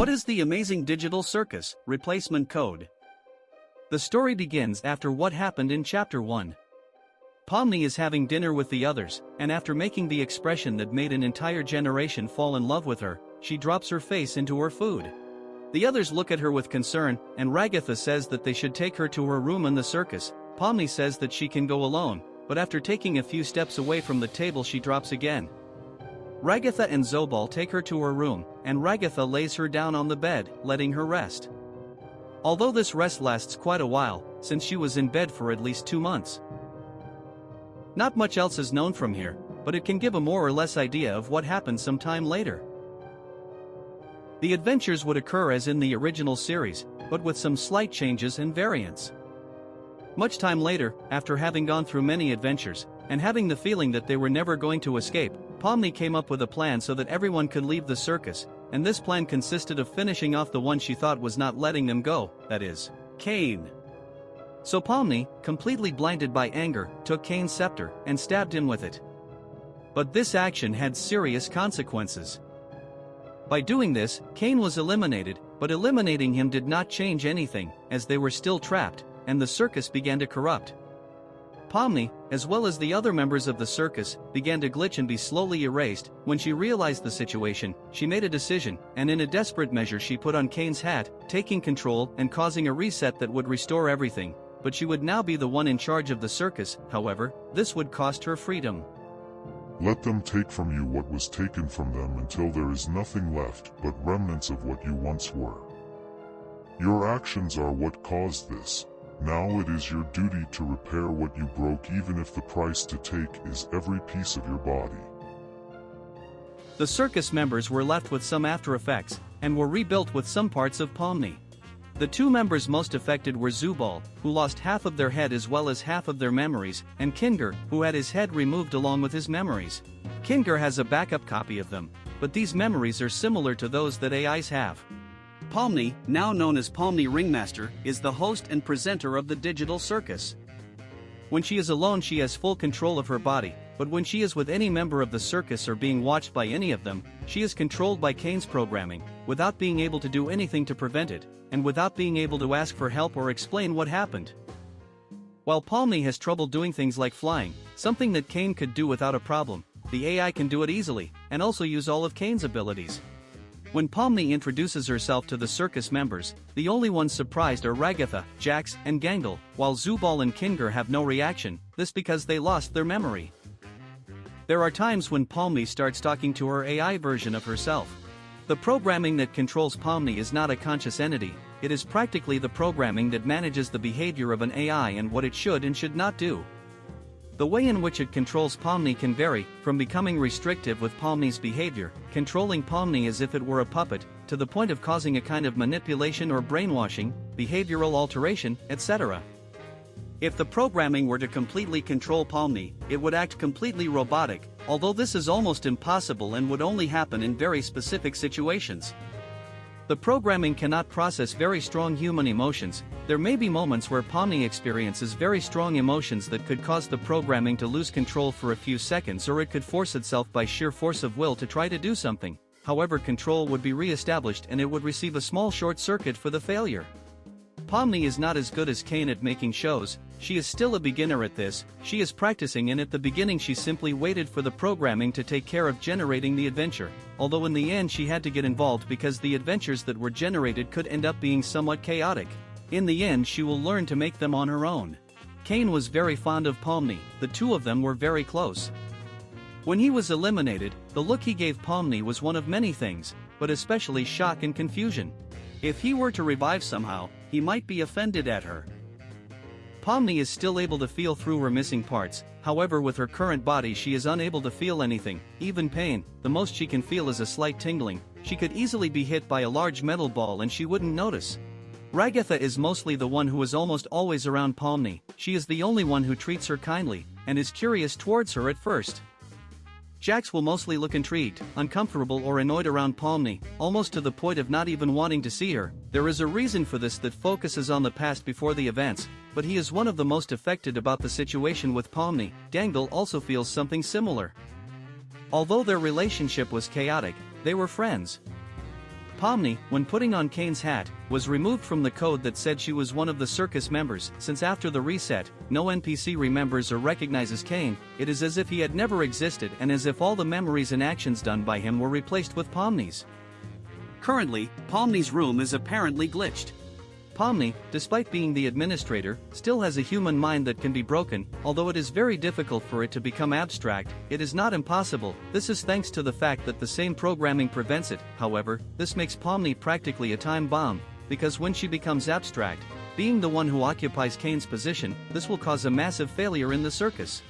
What is the Amazing Digital Circus replacement code? The story begins after what happened in Chapter 1. Pomni is having dinner with the others, and after making the expression that made an entire generation fall in love with her, she drops her face into her food. The others look at her with concern, and Ragatha says that they should take her to her room in the circus. Pomni says that she can go alone, but after taking a few steps away from the table she drops again. Ragatha and Zobal take her to her room, and Ragatha lays her down on the bed, letting her rest. Although this rest lasts quite a while, since she was in bed for at least 2 months. Not much else is known from here, but it can give a more or less idea of what happened some time later. The adventures would occur as in the original series, but with some slight changes and variants. Much time later, after having gone through many adventures, and having the feeling that they were never going to escape, Pomni came up with a plan so that everyone could leave the circus, and this plan consisted of finishing off the one she thought was not letting them go, that is, Cain. So Pomni, completely blinded by anger, took Cain's scepter and stabbed him with it. But this action had serious consequences. By doing this, Cain was eliminated, but eliminating him did not change anything, as they were still trapped, and the circus began to corrupt. Pomni, as well as the other members of the circus, began to glitch and be slowly erased. When she realized the situation, she made a decision, and in a desperate measure she put on Cain's hat, taking control and causing a reset that would restore everything, but she would now be the one in charge of the circus. However, this would cost her freedom. Let them take from you what was taken from them until there is nothing left but remnants of what you once were. Your actions are what caused this. Now it is your duty to repair what you broke, even if the price to take is every piece of your body. The circus members were left with some after effects, and were rebuilt with some parts of Pomni. The 2 members most affected were Zubal, who lost half of their head as well as half of their memories, and Kinger, who had his head removed along with his memories. Kinger has a backup copy of them, but these memories are similar to those that AIs have. Pomni, now known as Pomni Ringmaster, is the host and presenter of the digital circus. When she is alone she has full control of her body, but when she is with any member of the circus or being watched by any of them, she is controlled by Cain's programming, without being able to do anything to prevent it, and without being able to ask for help or explain what happened. While Pomni has trouble doing things like flying, something that Cain could do without a problem, the AI can do it easily, and also use all of Cain's abilities. When Pomni introduces herself to the circus members, the only ones surprised are Ragatha, Jax, and Gangle, while Zubal and Kinger have no reaction, this because they lost their memory. There are times when Pomni starts talking to her AI version of herself. The programming that controls Pomni is not a conscious entity, it is practically the programming that manages the behavior of an AI and what it should and should not do. The way in which it controls Pomni can vary, from becoming restrictive with Pomni's behavior, controlling Pomni as if it were a puppet, to the point of causing a kind of manipulation or brainwashing, behavioral alteration, etc. If the programming were to completely control Pomni, it would act completely robotic, although this is almost impossible and would only happen in very specific situations. The programming cannot process very strong human emotions. There may be moments where Pomni experiences very strong emotions that could cause the programming to lose control for a few seconds, or it could force itself by sheer force of will to try to do something. However, control would be re-established and it would receive a small short circuit for the failure. Pomni is not as good as Cain at making shows. She is still a beginner at this, she is practicing, and at the beginning she simply waited for the programming to take care of generating the adventure, although in the end she had to get involved because the adventures that were generated could end up being somewhat chaotic. In the end she will learn to make them on her own. Cain was very fond of Pomni, the 2 of them were very close. When he was eliminated, the look he gave Pomni was one of many things, but especially shock and confusion. If he were to revive somehow, he might be offended at her. Pomni is still able to feel through her missing parts, however with her current body she is unable to feel anything, even pain. The most she can feel is a slight tingling. She could easily be hit by a large metal ball and she wouldn't notice. Ragatha is mostly the one who is almost always around Pomni. She is the only one who treats her kindly, and is curious towards her at first. Jax will mostly look intrigued, uncomfortable or annoyed around Pomni, almost to the point of not even wanting to see her. There is a reason for this that focuses on the past before the events, but he is one of the most affected about the situation with Pomni. Gangle also feels something similar. Although their relationship was chaotic, they were friends. Pomni, when putting on Kane's hat, was removed from the code that said she was one of the circus members, since after the reset, no NPC remembers or recognizes Kane. It is as if he had never existed and as if all the memories and actions done by him were replaced with Pomni's. Currently, Pomni's room is apparently glitched. Pomni, despite being the administrator, still has a human mind that can be broken. Although it is very difficult for it to become abstract, it is not impossible. This is thanks to the fact that the same programming prevents it. However, this makes Pomni practically a time bomb, because when she becomes abstract, being the one who occupies Kane's position, this will cause a massive failure in the circus.